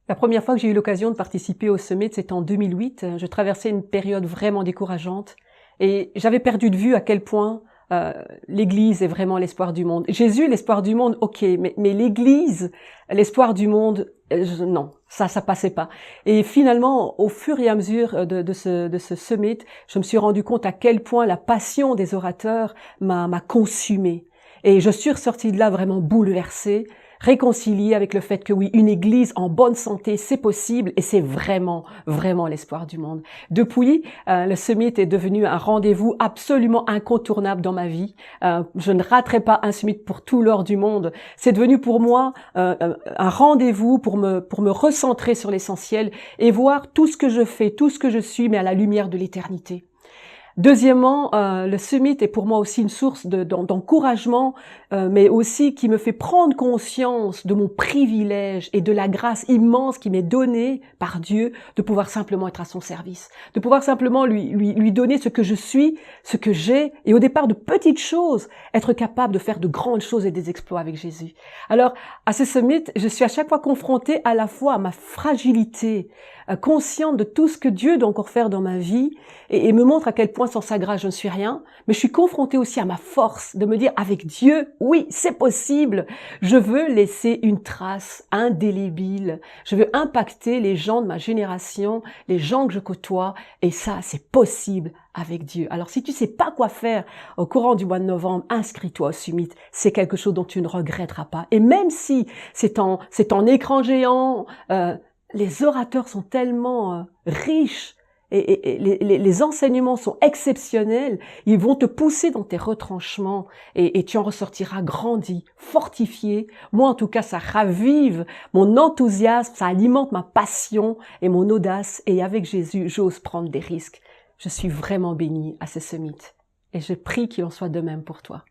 La première fois que j'ai eu l'occasion de participer au Summit, c'était en 2008. Je traversais une période vraiment décourageante et j'avais perdu de vue à quel point l'Église est vraiment l'espoir du monde. Jésus, l'espoir du monde, ok, mais l'Église, l'espoir du monde, non, ça passait pas. Et finalement, au fur et à mesure de ce Summit, je me suis rendu compte à quel point la passion des orateurs m'a consumée. Et je suis ressortie de là vraiment bouleversée, réconciliée avec le fait que oui, une église en bonne santé, c'est possible et c'est vraiment, vraiment l'espoir du monde. Depuis, le Summit est devenu un rendez-vous absolument incontournable dans ma vie. Je ne raterai pas un Summit pour tout l'or du monde. C'est devenu pour moi un rendez-vous pour me recentrer sur l'essentiel et voir tout ce que je fais, tout ce que je suis, mais à la lumière de l'éternité. Deuxièmement, le Summit est pour moi aussi une source d'encouragement, mais aussi qui me fait prendre conscience de mon privilège et de la grâce immense qui m'est donnée par Dieu de pouvoir simplement être à son service, de pouvoir simplement lui donner ce que je suis, ce que j'ai, et au départ de petites choses, être capable de faire de grandes choses et des exploits avec Jésus. Alors, à ce Summit, je suis à chaque fois confrontée à la fois à ma fragilité, consciente de tout ce que Dieu doit encore faire dans ma vie, et me montre à quel point sans sa grâce je ne suis rien, mais je suis confrontée aussi à ma force de me dire avec Dieu, oui, c'est possible. Je veux laisser une trace indélébile. Je veux impacter les gens de ma génération, les gens que je côtoie, et ça, c'est possible avec Dieu. Alors si tu sais pas quoi faire au courant du mois de novembre, inscris-toi au Summit. C'est quelque chose dont tu ne regretteras pas. Et même si c'est en écran géant, les orateurs sont tellement riches, et les enseignements sont exceptionnels, ils vont te pousser dans tes retranchements et tu en ressortiras grandi, fortifié. Moi, en tout cas, ça ravive mon enthousiasme, ça alimente ma passion et mon audace. Et avec Jésus, j'ose prendre des risques. Je suis vraiment bénie à ce Summit et je prie qu'il en soit de même pour toi.